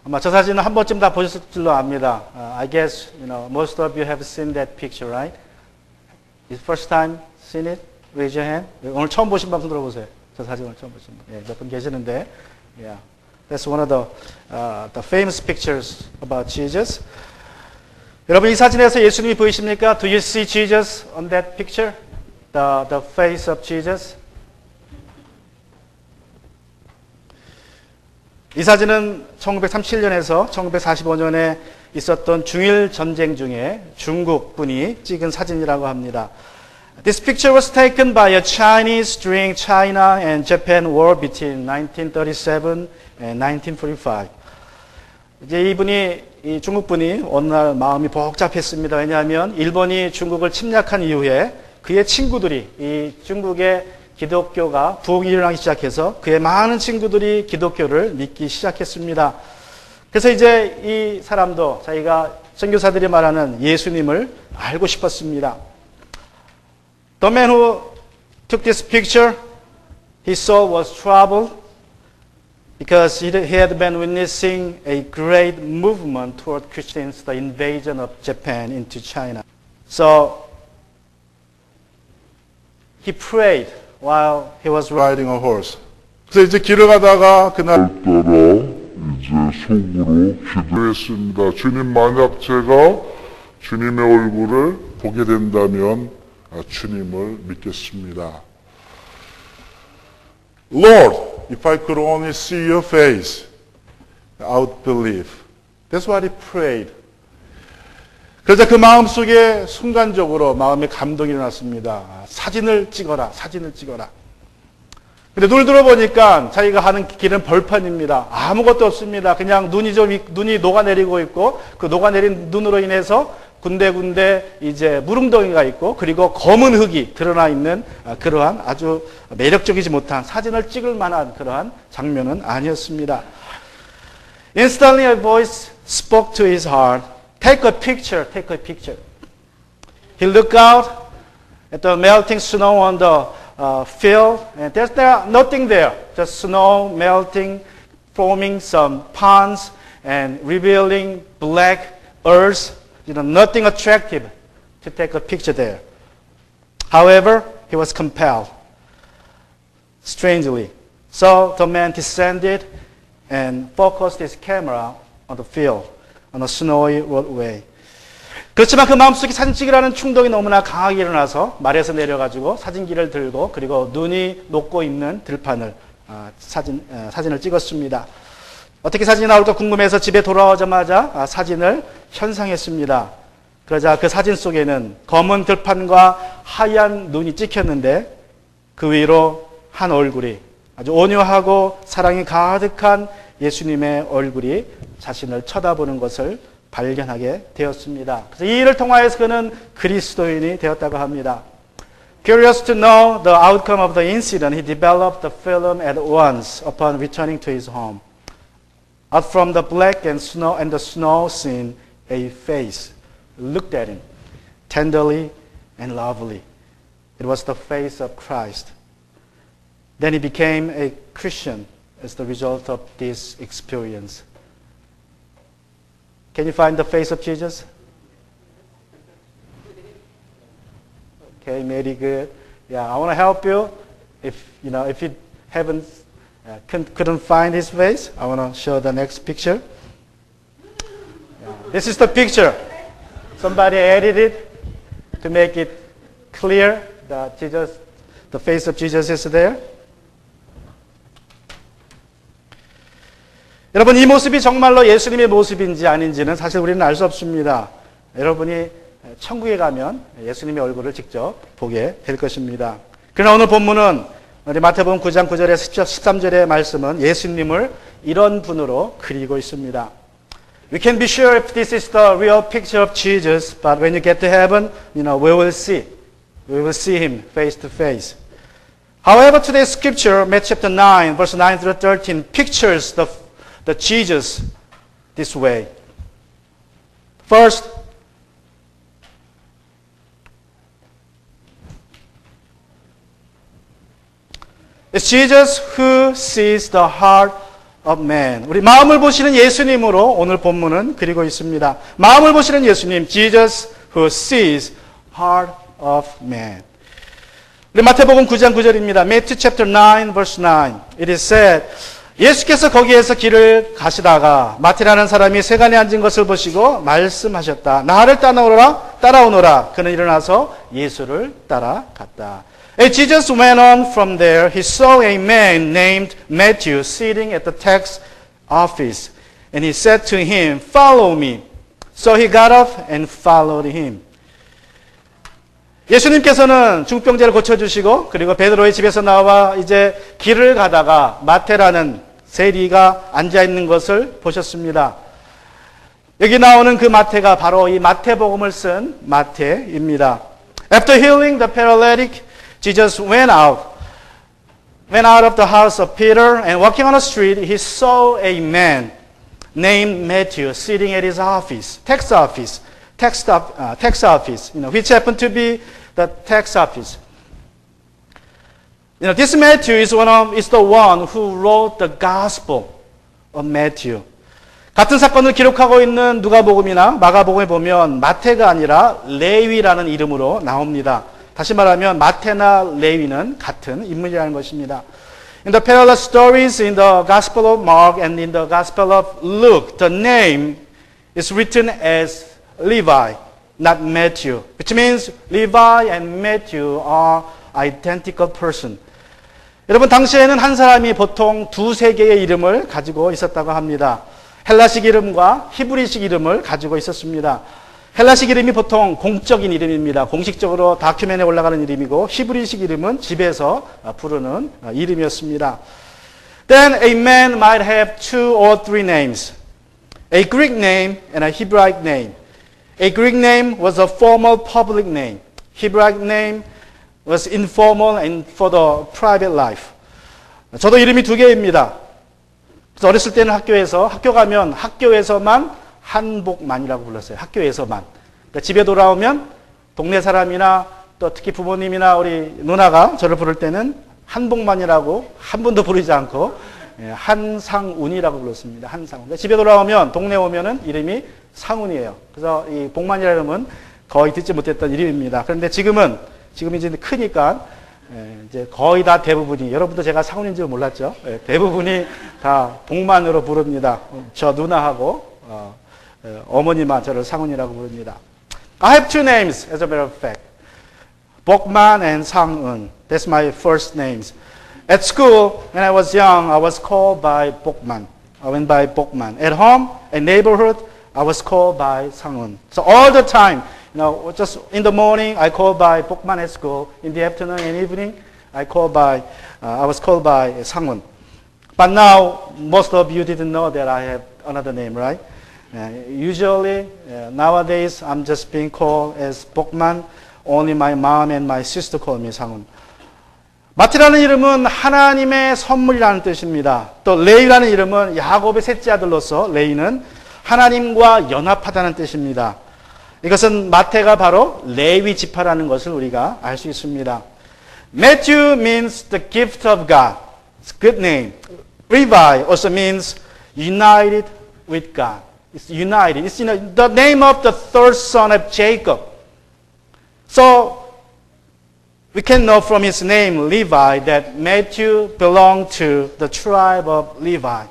아마 저 사진은 한 번쯤 다 보셨을 줄로 압니다. I guess most of you have seen that picture, right? Is first time seen it? Raise your hand. 오늘 처음 보신 분 들어보세요. 저 사진을 처음 보신 분. 몇 분 계시는데, yeah, that's one of the famous pictures about Jesus. 여러분 이 사진에서 예수님이 보이십니까? Do you see Jesus on that picture? The face of Jesus. 이 사진은 1937년에서 1945년에 있었던 중일 전쟁 중에 중국 분이 찍은 사진이라고 합니다. This picture was taken by a Chinese during China and Japan war between 1937 and 1945. 이제 이 중국 분이 어느 날 마음이 복잡했습니다. 왜냐하면 일본이 중국을 침략한 이후에 그의 친구들이 이 중국의 기독교가 부흥이 일어나기 시작해서 그의 많은 친구들이 기독교를 믿기 시작했습니다. 그래서 이제 이 사람도 자기가 선교사들이 말하는 예수님을 알고 싶었습니다. The man who took this picture, his soul was troubled because he had been witnessing a great movement toward Christians, the invasion of Japan into China. So he prayed while he was riding a horse. 그래서 이제 길을 가다가 그날 이제 속으로 기도했습니다. 주님, 만약 제가 주님의 얼굴을 보게 된다면 주님을 믿겠습니다. Lord, if I could only see your face, I would believe. That's what he prayed. 그래서 그 마음속에 순간적으로 마음의 감동이 일어났습니다. 사진을 찍어라. 근데 눈을 들어보니까 자기가 하는 길은 벌판입니다. 아무것도 없습니다. 그냥 눈이 녹아내리고 있고 그 녹아내린 눈으로 인해서 군데군데 이제 무릉덩이가 있고 그리고 검은 흙이 드러나 있는 그러한 아주 매력적이지 못한 사진을 찍을 만한 그러한 장면은 아니었습니다. Instantly a voice spoke to his heart. Take a picture. He looked out at the melting snow on the field, and there's nothing there. Just snow melting, forming some ponds, and revealing black earth. Nothing attractive to take a picture there. However, he was compelled, strangely. So the man descended and focused his camera on the field, on a snowy roadway. 그렇지만 그 마음속에 사진 찍으라는 충동이 너무나 강하게 일어나서 말에서 내려가지고 사진기를 들고 그리고 눈이 녹고 있는 들판을 사진을 찍었습니다. 어떻게 사진이 나올까 궁금해서 집에 돌아오자마자 사진을 현상했습니다. 그러자 그 사진 속에는 검은 들판과 하얀 눈이 찍혔는데 그 위로 한 얼굴이 아주 온유하고 사랑이 가득한 예수님의 얼굴이 자신을 쳐다보는 것을 발견하게 되었습니다. 그래서 이 일을 통하여서 그는 그리스도인이 되었다고 합니다. Curious to know the outcome of the incident, he developed the film at once upon returning to his home. Out from the black and the snow scene, a face looked at him tenderly and lovely. It was the face of Christ. Then he became a Christian as the result of this experience. Can you find the face of Jesus? Okay, very good. Yeah, I want to help you. If you haven't couldn't find his face, I want to show the next picture. Yeah, this is the picture. Somebody edited it to make it clear that the face of Jesus is there. 여러분, 이 모습이 정말로 예수님의 모습인지 아닌지는 사실 우리는 알 수 없습니다. 여러분이 천국에 가면 예수님의 얼굴을 직접 보게 될 것입니다. 그러나 오늘 본문은 우리 마태복음 9장 9절에서 13절의 말씀은 예수님을 이런 분으로 그리고 있습니다. We can be sure if this is the real picture of Jesus, but when you get to heaven, we will see him face to face. However, today's scripture, Matthew chapter 9, verse 9 through 13, pictures the Jesus this way. First, it's Jesus who sees the heart of man. 우리 마음을 보시는 예수님으로 오늘 본문은 그리고 있습니다. 마음을 보시는 예수님, Jesus who sees heart of man. 우리 마태복음 9장 9절입니다. Matthew chapter 9 verse 9. It is said, 예수께서 거기에서 길을 가시다가 마태라는 사람이 세간에 앉은 것을 보시고 말씀하셨다. 나를 따라오너라. 그는 일어나서 예수를 따라갔다. As Jesus went on from there, he saw a man named Matthew sitting at the tax office. And he said to him, Follow me. So he got up and followed him. 예수님께서는 중병자를 고쳐주시고 그리고 베드로의 집에서 나와 이제 길을 가다가 마태라는 세리가 앉아있는 것을 보셨습니다. 여기 나오는 그 마태가 바로 이 마태복음을 쓴 마태입니다. After healing the paralytic, Jesus went out of the house of Peter and walking on the street, he saw a man named Matthew sitting at his tax office, which happened to be the tax office. This Matthew is the one who wrote the Gospel of Matthew. 같은 사건을 기록하고 있는 누가복음이나 마가복음에 보면 마태가 아니라 레위라는 이름으로 나옵니다. 다시 말하면 마태나 레위는 같은 인물이라는 것입니다. In the parallel stories in the Gospel of Mark and in the Gospel of Luke, the name is written as Levi, not Matthew, which means Levi and Matthew are identical person. 여러분, 당시에는 한 사람이 보통 두세 개의 이름을 가지고 있었다고 합니다. 헬라식 이름과 히브리식 이름을 가지고 있었습니다. 헬라식 이름이 보통 공적인 이름입니다. 공식적으로 다큐멘에 올라가는 이름이고 히브리식 이름은 집에서 부르는 이름이었습니다. Then a man might have 2 or 3 names. A Greek name and a Hebraic name. A Greek name was a formal public name. Hebraic name was informal and for the private life. 저도 이름이 2개입니다. 그래서 어렸을 때는 학교 가면 학교에서만 한복만이라고 불렀어요. 학교에서만. 그러니까 집에 돌아오면 동네 사람이나 또 특히 부모님이나 우리 누나가 저를 부를 때는 한복만이라고 한 번도 부르지 않고 한상운이라고 불렀습니다. 한상운. 그러니까 집에 돌아오면 동네 오면은 이름이 상운이에요. 그래서 이 복만이라는 이름은 거의 듣지 못했던 이름입니다. 그런데 지금은 이제 크니까 이제 거의 다 대부분이, 여러분도 제가 상훈인 줄 몰랐죠? 대부분이 다 복만으로 부릅니다. 저 누나하고 어머니만 저를 상훈이라고 부릅니다. I have 2 names as a matter of fact. 복만 and 상은. That's my first names. At school, when I was young, I was called by 복만. I went by 복만. At home, in neighborhood, I was called by 상은. So all the time, just in the morning, I called by 복만 at school. In the afternoon and evening, I was called by 상훈. But now, most of you didn't know that I have another name, right? Usually, nowadays, I'm just being called as 복만. Only my mom and my sister call me 상훈. 마태라는 이름은 하나님의 선물이라는 뜻입니다. 또 레위라는 이름은 야곱의 셋째 아들로서 레위는 하나님과 연합하다는 뜻입니다. 이것은 마태가 바로 레위 지파라는 것을 우리가 알 수 있습니다. Matthew means the gift of God. It's a good name. Levi also means united with God. It's united. It's the name of the third son of Jacob. So we can know from his name, Levi, that Matthew belonged to the tribe of Levi.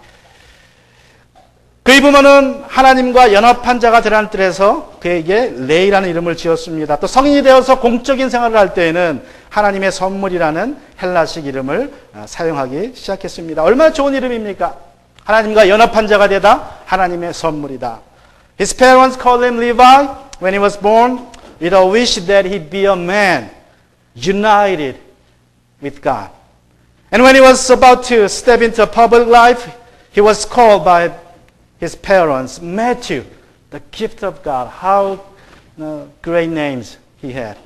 그의 부모는 하나님과 연합한 자가 되라는 뜻에서 그에게 레이라는 이름을 지었습니다. 또 성인이 되어서 공적인 생활을 할 때에는 하나님의 선물이라는 헬라식 이름을 사용하기 시작했습니다. 얼마나 좋은 이름입니까? 하나님과 연합한 자가 되다 하나님의 선물이다. His parents called him Levi when he was born with a wish that he be a man united with God. And when he was about to step into public life, he was called by his parents, Matthew, the gift of God. How great names he had.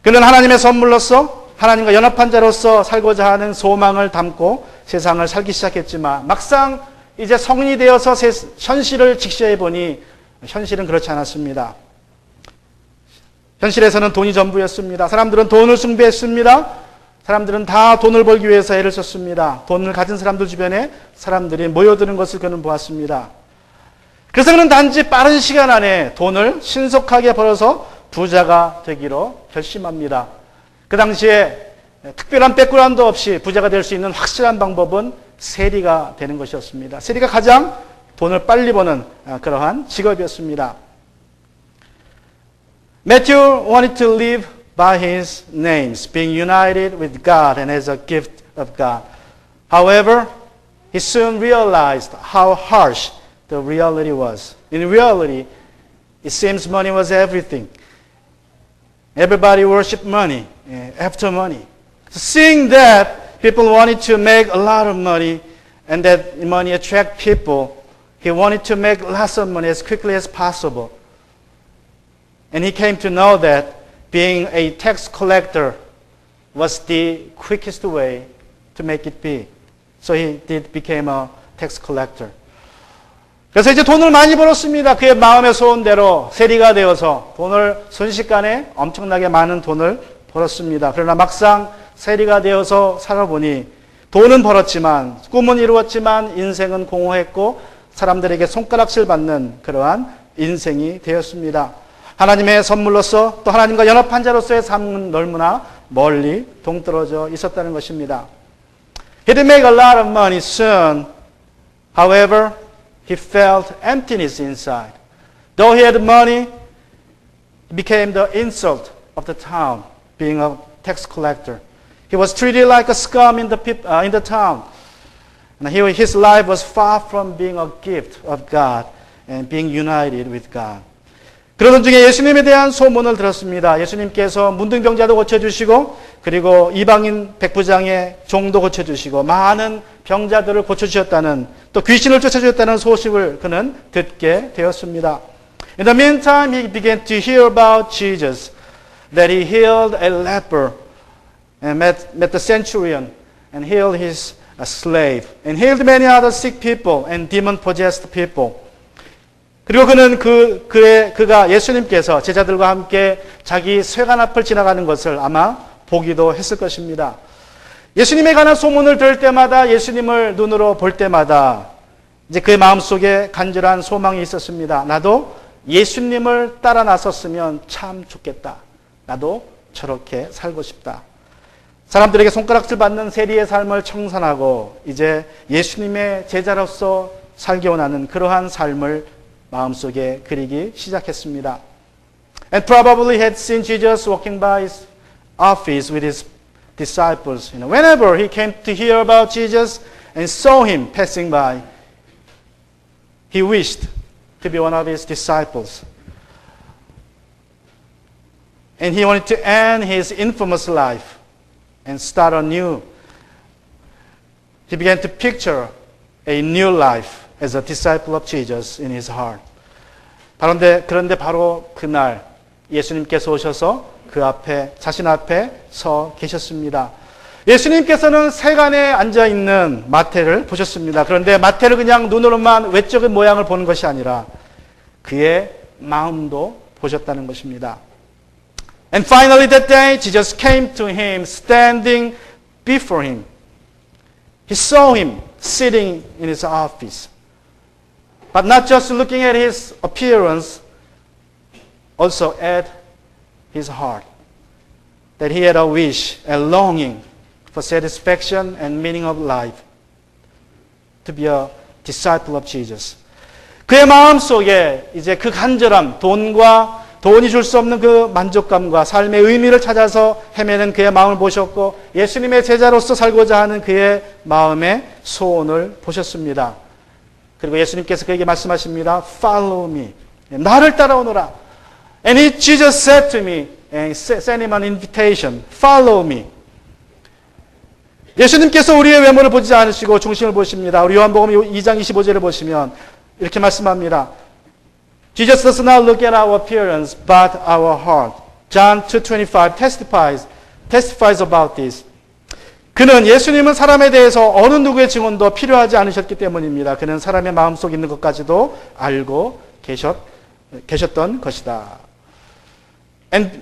그는 하나님의 선물로서 하나님과 연합한 자로서 살고자 하는 소망을 담고 세상을 살기 시작했지만 막상 이제 성인이 되어서 현실을 직시해 보니 현실은 그렇지 않았습니다. 현실에서는 돈이 전부였습니다. 사람들은 돈을 숭배했습니다. 사람들은 다 돈을 벌기 위해서 애를 썼습니다. 돈을 가진 사람들 주변에 사람들이 모여드는 것을 그는 보았습니다. 그래서 그는 단지 빠른 시간 안에 돈을 신속하게 벌어서 부자가 되기로 결심합니다. 그 당시에 특별한 백그라운드 없이 부자가 될 수 있는 확실한 방법은 세리가 되는 것이었습니다. 세리가 가장 돈을 빨리 버는 그러한 직업이었습니다. Matthew wanted to live by his names, being united with God and as a gift of God. However, he soon realized how harsh the reality was. In reality, it seems money was everything. Everybody worshiped money, after money. So seeing that people wanted to make a lot of money and that money attract people, he wanted to make lots of money as quickly as possible. And he came to know that being a tax collector was the quickest way to make it be. So he became a tax collector. 그래서 이제 돈을 많이 벌었습니다. 그의 마음의 소원대로 세리가 되어서 돈을 순식간에 엄청나게 많은 돈을 벌었습니다. 그러나 막상 세리가 되어서 살아보니 돈은 벌었지만 꿈은 이루었지만 인생은 공허했고 사람들에게 손가락질 받는 그러한 인생이 되었습니다. 하나님의 선물로서 또 하나님과 연합한 자로서의 삶은 너무나 멀리 동떨어져 있었다는 것입니다. He didn't make a lot of money soon. However, he felt emptiness inside. Though he had money, he became the insult of the town, being a tax collector. He was treated like a scum in the town. And his life was far from being a gift of God and being united with God. 그러던 중에 예수님에 대한 소문을 들었습니다. 예수님께서 문둥병자도 고쳐주시고 그리고 이방인 백부장의 종도 고쳐주시고 많은 병자들을 고쳐주셨다는 또 귀신을 쫓아주셨다는 소식을 그는 듣게 되었습니다. In the meantime, he began to hear about Jesus, that he healed a leper and met the centurion and healed his slave and healed many other sick people and demon-possessed people. 그리고 그는 그가 예수님께서 제자들과 함께 자기 쇠관 앞을 지나가는 것을 아마 보기도 했을 것입니다. 예수님에 관한 소문을 들을 때마다 예수님을 눈으로 볼 때마다 이제 그의 마음속에 간절한 소망이 있었습니다. 나도 예수님을 따라 나섰으면 참 좋겠다. 나도 저렇게 살고 싶다. 사람들에게 손가락질 받는 세리의 삶을 청산하고 이제 예수님의 제자로서 살기 원하는 그러한 삶을 마음속에 그리기 시작했습니다. And probably had seen Jesus walking by his office with his disciples. Whenever he came to hear about Jesus and saw him passing by, he wished to be one of his disciples. And he wanted to end his infamous life and start anew. He began to picture a new life as a disciple of Jesus in his heart. 그런데 바로 그날 예수님께서 오셔서 그 앞에 자신 앞에 서 계셨습니다. 예수님께서는 세간에 앉아 있는 마태를 보셨습니다. 그런데 마태를 그냥 눈으로만 외적인 모양을 보는 것이 아니라 그의 마음도 보셨다는 것입니다. And finally that day Jesus came to him standing before him. He saw him sitting in his office. But not just looking at his appearance, also at his heart. That he had a wish, a longing for satisfaction and meaning of life. To be a disciple of Jesus. 그의 마음 속에 이제 그 간절함, 돈이 줄 수 없는 그 만족감과 삶의 의미를 찾아서 헤매는 그의 마음을 보셨고 예수님의 제자로서 살고자 하는 그의 마음의 소원을 보셨습니다. 그리고 예수님께서 그에게 말씀하십니다. Follow me. 나를 따라오너라. And Jesus said to me, and sent him an invitation. Follow me. 예수님께서 우리의 외모를 보지 않으시고 중심을 보십니다. 우리 요한복음 2장 25절을 보시면 이렇게 말씀합니다. Jesus does not look at our appearance, but our heart. John 2:25 testifies about this. 그는 예수님은 사람에 대해서 어느 누구의 증언도 필요하지 않으셨기 때문입니다. 그는 사람의 마음속에 있는 것까지도 알고 계셨던 것이다. And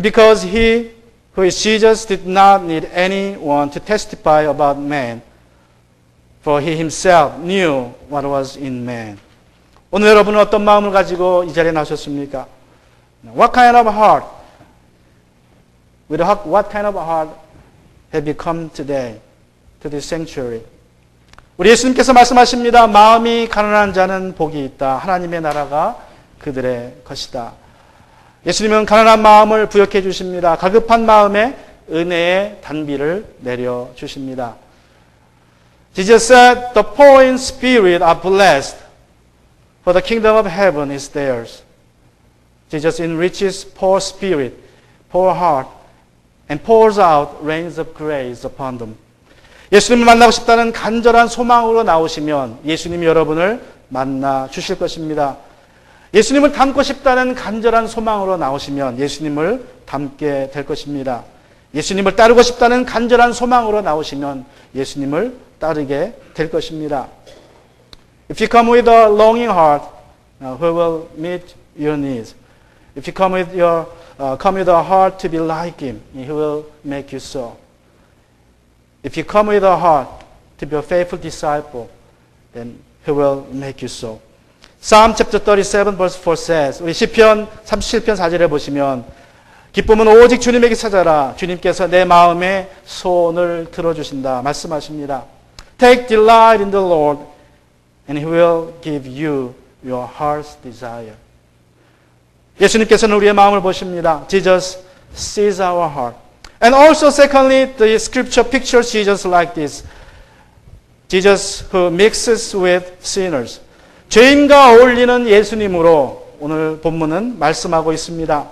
because he who is Jesus, did not need anyone to testify about man, for he himself knew what was in man. 오늘 여러분은 어떤 마음을 가지고 이 자리에 나오셨습니까? What kind of heart? What kind of heart have you come today to this sanctuary? 우리 예수님께서 말씀하십니다. 마음이 가난한 자는 복이 있다. 하나님의 나라가 그들의 것이다. 예수님은 가난한 마음을 부욕해 주십니다. 가급한 마음에 은혜의 단비를 내려 주십니다. Jesus said, the poor in spirit are blessed, for the kingdom of heaven is theirs. Jesus enriches poor spirit, poor heart, and pours out rains of grace upon them. 예수님을 만나고 싶다는 간절한 소망으로 나오시면 예수님이 여러분을 만나 주실 것입니다. 예수님을 닮고 싶다는 간절한 소망으로 나오시면 예수님을 닮게 될 것입니다. 예수님을 따르고 싶다는 간절한 소망으로 나오시면 예수님을 따르게 될 것입니다. If you come with a longing heart, who will meet your needs? If you come with a heart to be like Him, He will make you so. If you come with a heart to be a faithful disciple, then He will make you so. Psalm chapter 37 verse 4 says, 우리 시편 37편 4절에 보시면 기쁨은 오직 주님에게 찾아라. 주님께서 내 마음의 소원을 들어주신다. 말씀하십니다. Take delight in the Lord, and He will give you your heart's desire. 예수님께서는 우리의 마음을 보십니다. Jesus sees our heart. And also secondly, the scripture pictures Jesus like this. Jesus who mixes with sinners. 죄인과 어울리는 예수님으로 오늘 본문은 말씀하고 있습니다.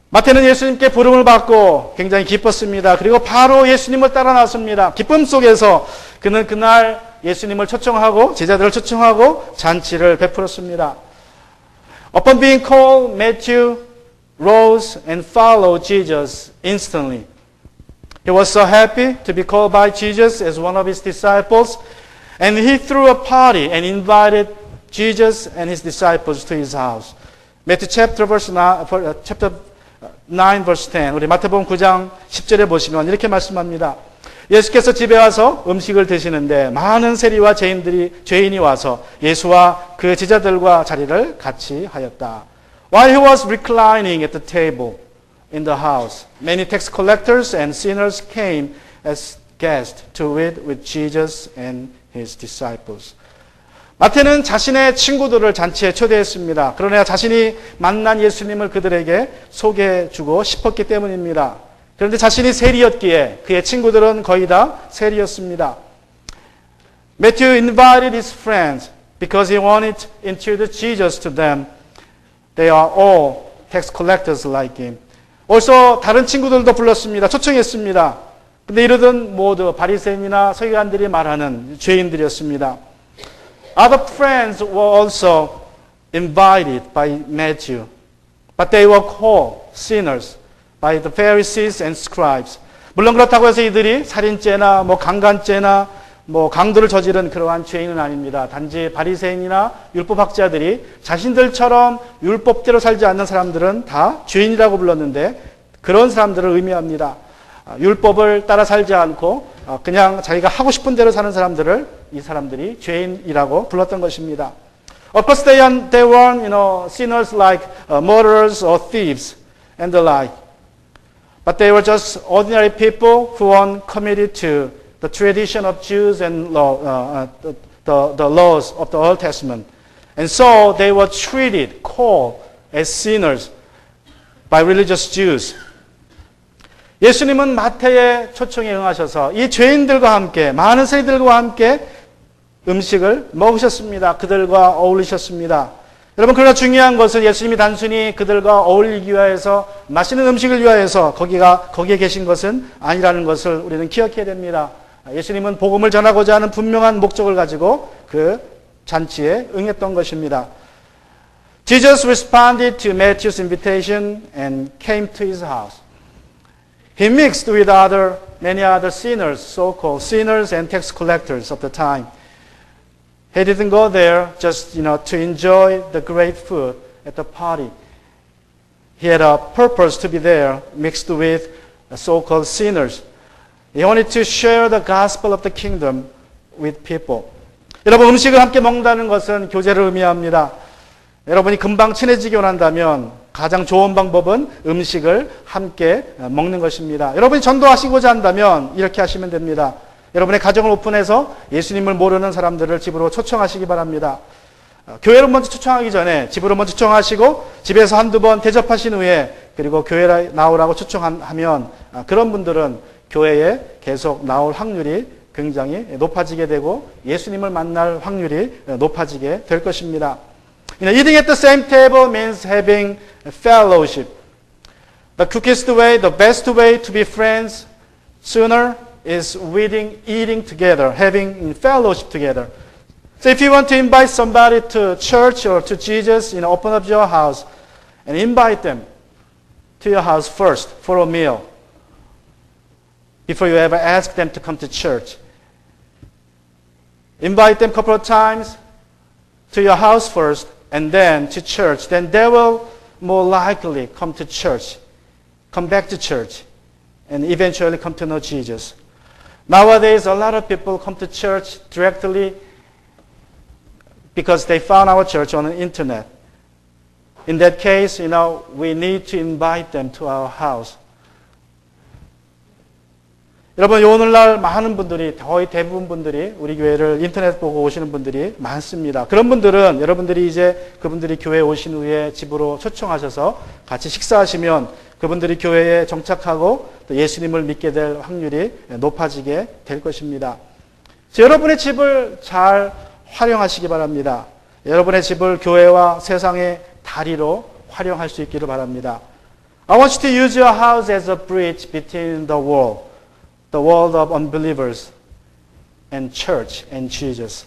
마태는 예수님께 부름을 받고 굉장히 기뻤습니다. 그리고 바로 예수님을 따라 나섰습니다. 기쁨 속에서 그는 그날 예수님을 초청하고 제자들을 초청하고 잔치를 베풀었습니다. Upon being called, Matthew rose and followed Jesus instantly. He was so happy to be called by Jesus as one of his disciples, and he threw a party and invited Jesus and his disciples to his house. Matthew chapter 9 verse 10. 우리 마태복음 9장 10절에 보시면 이렇게 말씀합니다. 예수께서 집에 와서 음식을 드시는데 많은 세리와 죄인이 와서 예수와 그 제자들과 자리를 같이 하였다. While he was reclining at the table in the house, many tax collectors and sinners came as guests to eat with Jesus and his disciples. 마태는 자신의 친구들을 잔치에 초대했습니다. 그러나 자신이 만난 예수님을 그들에게 소개해주고 싶었기 때문입니다. 그런데 자신이 세리였기에 그의 친구들은 거의 다 세리였습니다. Matthew invited his friends because he wanted to introduce Jesus to them. They are all tax collectors like him. also 다른 친구들도 불렀습니다. 초청했습니다. 근데 이러던 모두 바리새인이나 서기관들이 말하는 죄인들이었습니다. Other friends were also invited by Matthew, but they were called sinners by the Pharisees and scribes. 물론 그렇다고 해서 이들이 살인죄나 강간죄나 강도를 저지른 그러한 죄인은 아닙니다. 단지 바리새인이나 율법학자들이 자신들처럼 율법대로 살지 않는 사람들은 다 죄인이라고 불렀는데 그런 사람들을 의미합니다. 율법을 따라 살지 않고 그냥 자기가 하고 싶은 대로 사는 사람들을 이 사람들이 죄인이라고 불렀던 것입니다. Of course, they weren't, sinners like murderers or thieves and the like. But they were just ordinary people who weren't committed to the tradition of Jews and the laws of the Old Testament. And so they were called as sinners by religious Jews. 예수님은 마태의 초청에 응하셔서 이 죄인들과 함께 많은 세리들과 함께 음식을 먹으셨습니다. 그들과 어울리셨습니다. 여러분 그러나 중요한 것은 예수님이 단순히 그들과 어울리기 위해서 맛있는 음식을 위해서 거기에 계신 것은 아니라는 것을 우리는 기억해야 됩니다. 예수님은 복음을 전하고자 하는 분명한 목적을 가지고 그 잔치에 응했던 것입니다. Jesus responded to Matthew's invitation and came to his house. He mixed with many other sinners, so-called sinners and tax collectors of the time. He didn't go there just, to enjoy the great food at the party. He had a purpose to be there mixed with so-called sinners. He wanted to share the gospel of the kingdom with people. 여러분, 음식을 함께 먹는다는 것은 교제를 의미합니다. 여러분이 금방 친해지기 원한다면 가장 좋은 방법은 음식을 함께 먹는 것입니다. 여러분이 전도하시고자 한다면 이렇게 하시면 됩니다. 여러분의 가정을 오픈해서 예수님을 모르는 사람들을 집으로 초청하시기 바랍니다. 교회를 먼저 초청하기 전에 집으로 먼저 초청하시고 집에서 한두 번 대접하신 후에 그리고 교회에 나오라고 초청하면 그런 분들은 교회에 계속 나올 확률이 굉장히 높아지게 되고 예수님을 만날 확률이 높아지게 될 것입니다. Eating at the same table means having fellowship. The quickest way, the best way to be friends sooner is eating together, having fellowship together. So if you want to invite somebody to church or to Jesus, open up your house and invite them to your house first for a meal before you ever ask them to come to church. Invite them a couple of times to your house first and then to church. Then they will more likely come to church, come back to church, and eventually come to know Jesus. Nowadays, a lot of people come to church directly because they found our church on the internet. In that case, we need to invite them to our house. 여러분, 오늘날 많은 분들이, 거의 대부분 분들이 우리 교회를 인터넷 보고 오시는 분들이 많습니다. 그런 분들은 여러분들이 이제 그분들이 교회에 오신 후에 집으로 초청하셔서 같이 식사하시면 그분들이 교회에 정착하고 또 예수님을 믿게 될 확률이 높아지게 될 것입니다. 여러분의 집을 잘 활용하시기 바랍니다. 여러분의 집을 교회와 세상의 다리로 활용할 수 있기를 바랍니다. I want you to use your house as a bridge between the world of unbelievers and church and Jesus.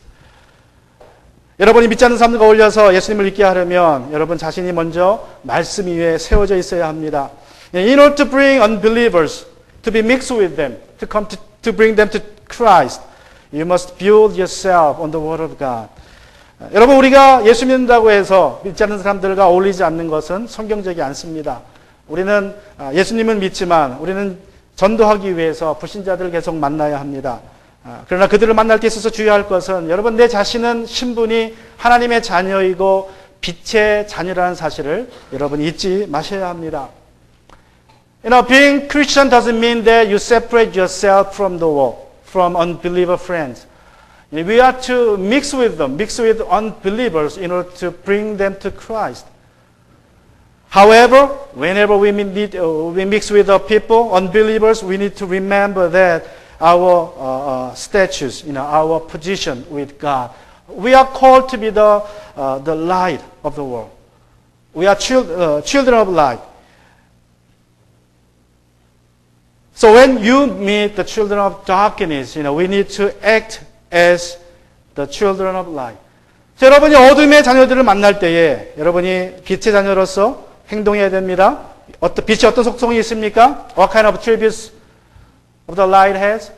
여러분이 믿지 않는 사람들과 어울려서 예수님을 믿게 하려면 여러분 자신이 먼저 말씀 위에 세워져 있어야 합니다. In order to bring unbelievers, to be mixed with them, to bring them to Christ, you must build yourself on the Word of God. 여러분, 우리가 예수 믿는다고 해서 믿지 않는 사람들과 어울리지 않는 것은 성경적이 않습니다. 우리는 예수님은 믿지만 우리는 전도하기 위해서 불신자들을 계속 만나야 합니다. 그러나 그들을 만날 때 있어서 주의할 것은 여러분 내 자신은 신분이 하나님의 자녀이고 빛의 자녀라는 사실을 여러분 잊지 마셔야 합니다. Being Christian doesn't mean that you separate yourself from the world, from unbeliever friends. We are to mix with them, mix with unbelievers in order to bring them to Christ. However, whenever we mix with the people, unbelievers, we need to remember that our status, our position with God. We are called to be the light of the world. We are children of light. So when you meet the children of darkness, we need to act as the children of light. 자, 여러분이 어둠의 자녀들을 만날 때에 여러분이 빛의 자녀로서 행동해야 됩니다. 빛이 어떤 속성이 있습니까? What kind of attributes of the light has?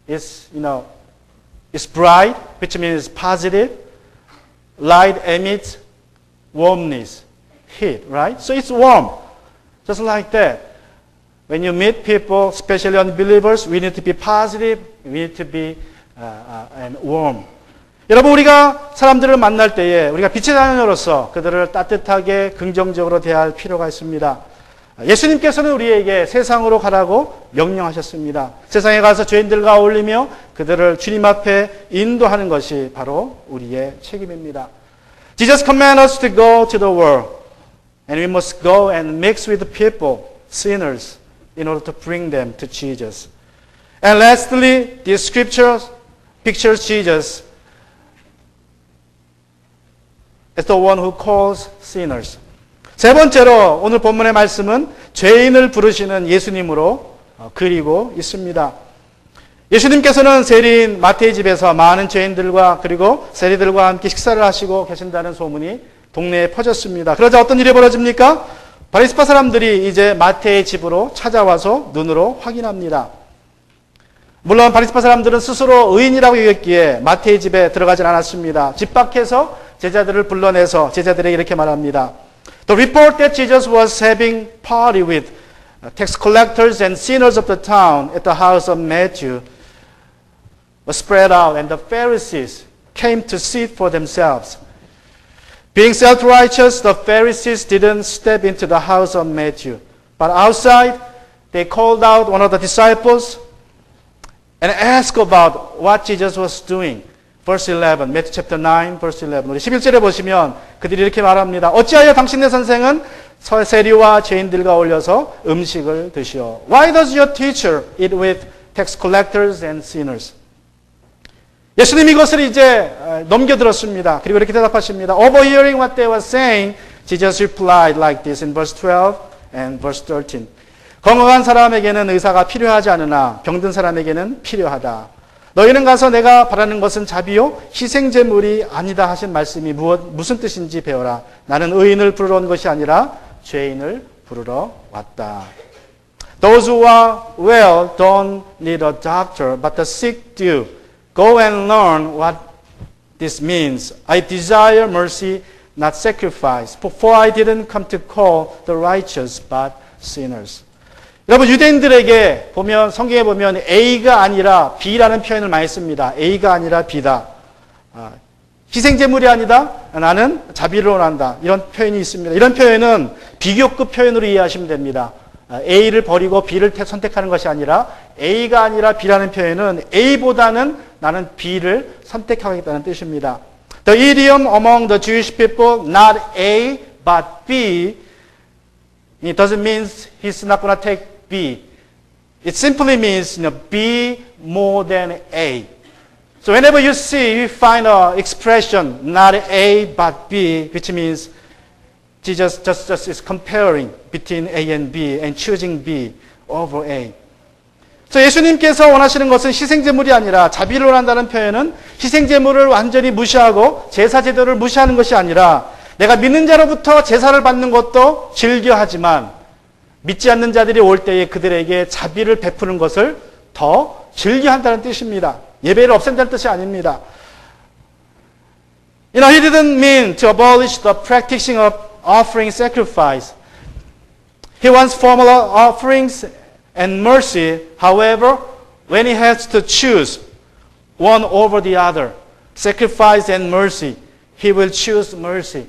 It's bright, which means positive. Light emits warmness, heat, right? So it's warm, just like that. When you meet people, especially unbelievers, we need to be positive. We need to be and warm. 여러분, 우리가 사람들을 만날 때에 우리가 빛의 자녀로서 그들을 따뜻하게 긍정적으로 대할 필요가 있습니다. 예수님께서는 우리에게 세상으로 가라고 명령하셨습니다. 세상에 가서 죄인들과 어울리며 그들을 주님 앞에 인도하는 것이 바로 우리의 책임입니다. Jesus commanded us to go to the world and we must go and mix with the people, sinners, in order to bring them to Jesus. And lastly, the scripture pictures Jesus as the one who calls sinners. 세 번째로 오늘 본문의 말씀은 죄인을 부르시는 예수님으로 그리고 있습니다. 예수님께서는 세리인 마태의 집에서 많은 죄인들과 그리고 세리들과 함께 식사를 하시고 계신다는 소문이 동네에 퍼졌습니다. 그러자 어떤 일이 벌어집니까? 바리새파 사람들이 이제 마태의 집으로 찾아와서 눈으로 확인합니다. 물론 바리새파 사람들은 스스로 의인이라고 여겼기에 마태의 집에 들어가진 않았습니다. 집 밖에서 제자들을 불러내서 제자들에게 이렇게 말합니다. The report that Jesus was having party with tax collectors and sinners of the town at the house of Matthew was spread out, and the Pharisees came to see it for themselves. Being self-righteous, the Pharisees didn't step into the house of Matthew, but outside they called out one of the disciples and asked about what Jesus was doing. Verse 11, Matthew chapter 9, verse 11. 우리 11절에 보시면 그들이 이렇게 말합니다. 어찌하여 당신의 선생은 세리와 죄인들과 어울려서 음식을 드시오? Why does your teacher eat with tax collectors and sinners? 예수님이 이것을 이제 넘겨들었습니다. 그리고 이렇게 대답하십니다. Overhearing what they were saying, Jesus replied like this in verse 12 and verse 13. 건강한 사람에게는 의사가 필요하지 않으나 병든 사람에게는 필요하다. 너희는 가서 내가 바라는 것은 자비요 희생제물이 아니다 하신 말씀이 무슨 뜻인지 배워라. 나는 의인을 부르러 온 것이 아니라 죄인을 부르러 왔다. Those who are well don't need a doctor, but the sick do. Go and learn what this means. I desire mercy, not sacrifice. For I didn't come to call the righteous, but sinners. 여러분, 유대인들에게 보면, 성경에 보면 A가 아니라 B라는 표현을 많이 씁니다. A가 아니라 B다. 희생제물이 아니다. 나는 자비를 원한다. 이런 표현이 있습니다. 이런 표현은 비교급 표현으로 이해하시면 됩니다. A를 버리고 B를 선택하는 것이 아니라 A가 아니라 B라는 표현은 A보다는 나는 B를 선택하겠다는 뜻입니다. The idiom among the Jewish people, not A but B, it doesn't mean he's not going to take B. It simply means B more than A. So whenever you find an expression, not A but B, which means Jesus just is comparing between A and B and choosing B over A. So 예수님께서 원하시는 것은 희생제물이 아니라 자비를 원한다는 표현은 희생제물을 완전히 무시하고 제사제도를 무시하는 것이 아니라 내가 믿는 자로부터 제사를 받는 것도 즐겨하지만 믿지 않는 자들이 올 때에 그들에게 자비를 베푸는 것을 더 즐겨한다는 뜻입니다. 예배를 없앤다는 뜻이 아닙니다. He didn't mean to abolish the practicing of offering sacrifice. He wants formal offerings and mercy. However, when he has to choose one over the other, sacrifice and mercy, he will choose mercy.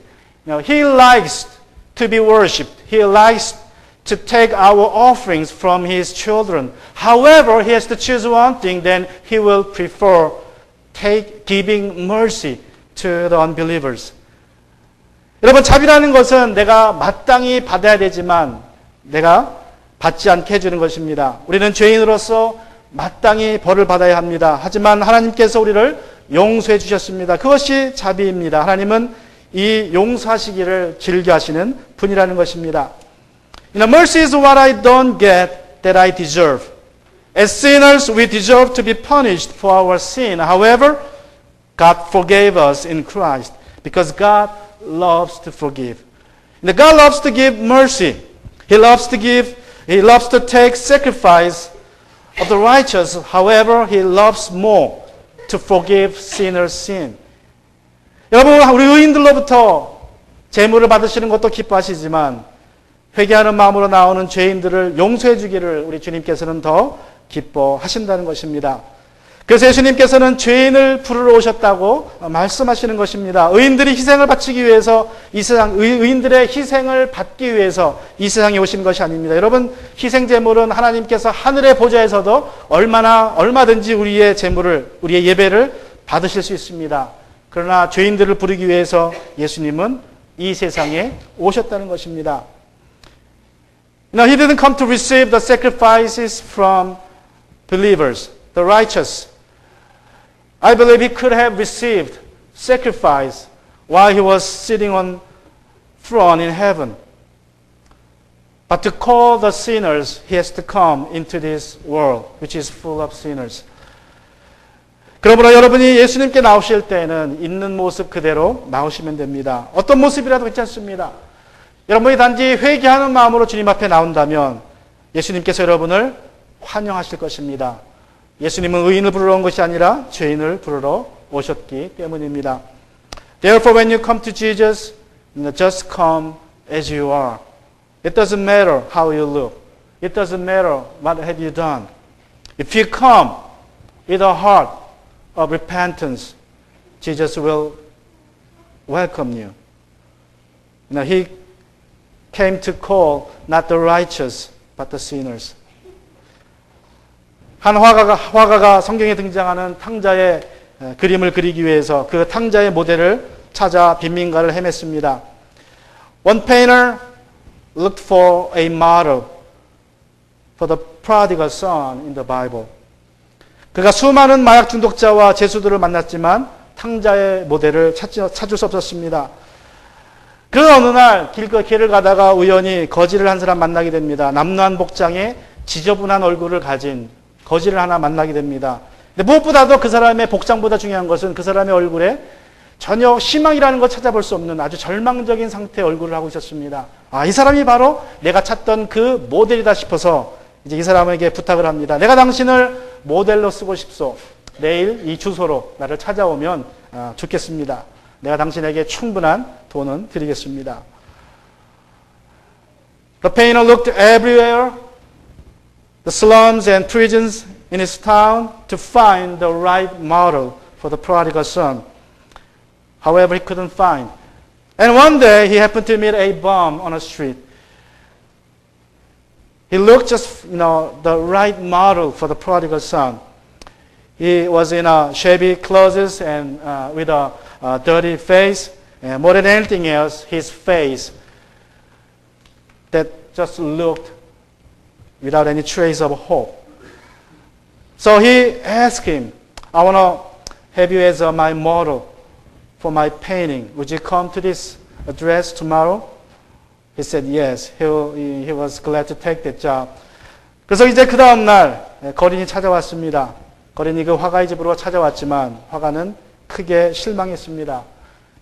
He likes to be worshipped. He likes to take our offerings from his children. However, he has to choose one thing, then he will prefer giving mercy to the unbelievers. 여러분, 자비라는 것은 내가 마땅히 받아야 되지만 내가 받지 않게 해주는 것입니다. 우리는 죄인으로서 마땅히 벌을 받아야 합니다. 하지만 하나님께서 우리를 용서해 주셨습니다. 그것이 자비입니다. 하나님은 이 용서하시기를 즐겨하시는 분이라는 것입니다. Mercy is what I don't get that I deserve. As sinners, we deserve to be punished for our sin. However, God forgave us in Christ because God loves to forgive. God loves to give mercy. He loves to take sacrifice of the righteous. However, He loves more to forgive sinners' sin. 여러분, 우리 의인들로부터 제물을 받으시는 것도 기뻐하시지만 회개하는 마음으로 나오는 죄인들을 용서해 주기를 우리 주님께서는 더 기뻐하신다는 것입니다. 그래서 예수님께서는 죄인을 부르러 오셨다고 말씀하시는 것입니다. 의인들이 희생을 바치기 위해서 이 세상, 의인들의 희생을 받기 위해서 이 세상에 오신 것이 아닙니다. 여러분, 희생제물은 하나님께서 하늘의 보좌에서도 얼마든지 우리의 제물을, 우리의 예배를 받으실 수 있습니다. 그러나 죄인들을 부르기 위해서 예수님은 이 세상에 오셨다는 것입니다. He didn't come to receive the sacrifices from believers, the righteous. I believe he could have received sacrifice while he was sitting on throne in heaven. But to call the sinners, he has to come into this world, which is full of sinners. 그러므로 여러분이 예수님께 나오실 때는 있는 모습 그대로 나오시면 됩니다. 어떤 모습이라도 괜찮습니다. 여러분이 단지 회개하는 마음으로 주님 앞에 나온다면 예수님께서 여러분을 환영하실 것입니다. 예수님은 의인을 부르러 온 것이 아니라 죄인을 부르러 오셨기 때문입니다. Therefore, when you come to Jesus, just come as you are. It doesn't matter how you look. It doesn't matter what have you done. If you come with a heart of repentance, Jesus will welcome you. He came to call not the righteous, but the sinners. 한 화가가 성경에 등장하는 탕자의 그림을 그리기 위해서 그 탕자의 모델을 찾아 빈민가를 헤맸습니다. One painter looked for a model for the prodigal son in the Bible. 그가 수많은 마약 중독자와 죄수들을 만났지만 탕자의 모델을 찾을 수 없었습니다. 그 어느 날 길을 가다가 우연히 거지를 한 사람 만나게 됩니다. 남루한 복장에 지저분한 얼굴을 가진 거지를 하나 만나게 됩니다. 근데 무엇보다도 그 사람의 복장보다 중요한 것은 그 사람의 얼굴에 전혀 희망이라는 걸 찾아볼 수 없는 아주 절망적인 상태의 얼굴을 하고 있었습니다. 이 사람이 바로 내가 찾던 그 모델이다 싶어서 이제 이 사람에게 부탁을 합니다. 내가 당신을 모델로 쓰고 싶소. 내일 이 주소로 나를 찾아오면 좋겠습니다. 내가 당신에게 충분한 돈은 드리겠습니다. The painter looked everywhere, the slums and prisons in his town, to find the right model for the prodigal son. However, he couldn't find. And one day, he happened to meet a bum on a street. He looked just, the right model for the prodigal son. He was in shabby clothes and with a dirty face. And more than anything else, his face that just looked without any trace of hope. So he asked him, I want to have you as my model for my painting. Would you come to this address tomorrow? He said yes. He was glad to take that job. 그래서 이제 그 다음 날 거린이 찾아왔습니다. 거린이 그 화가의 집으로 찾아왔지만 화가는 크게 실망했습니다.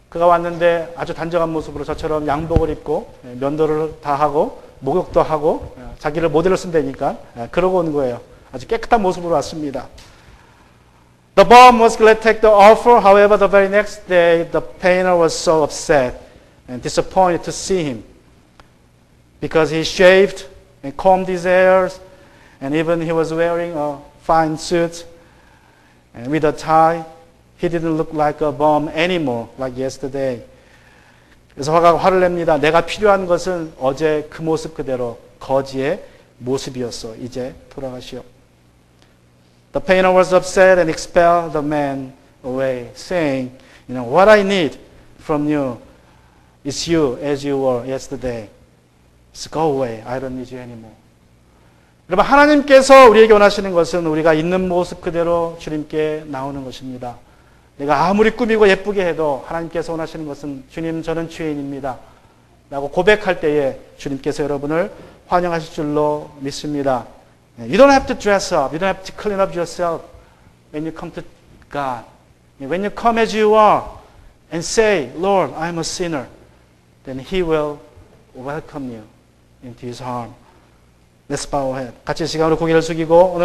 그가 왔는데 아주 단정한 모습으로 저처럼 양복을 입고 면도를 다 하고 목욕도 하고 자기를 모델로 쓴다니까 그러고 온 거예요. 아주 깨끗한 모습으로 왔습니다. The bum was glad to take the offer. However, the very next day, the painter was so upset and disappointed to see him because he shaved and combed his hairs, and even he was wearing a fine suit and with a tie. He didn't look like a bum anymore, like yesterday. 그래서 화가가 화를 냅니다. 내가 필요한 것은 어제 그 모습 그대로 거지의 모습이었어. 이제 돌아가시오. The painter was upset and expelled the man away, saying, what I need from you is you as you were yesterday. So go away. I don't need you anymore. 여러분, 하나님께서 우리에게 원하시는 것은 우리가 있는 모습 그대로 주님께 나오는 것입니다. 내가 아무리 꾸미고 예쁘게 해도 하나님께서 원하시는 것은 주님, 저는 죄인입니다. 라고 고백할 때에 주님께서 여러분을 환영하실 줄로 믿습니다. You don't have to dress up. You don't have to clean up yourself when you come to God. When you come as you are and say, Lord, I'm a sinner, then He will welcome you into His arms. Let's bow our head. 같이 시간으로 고개를 숙이고 오늘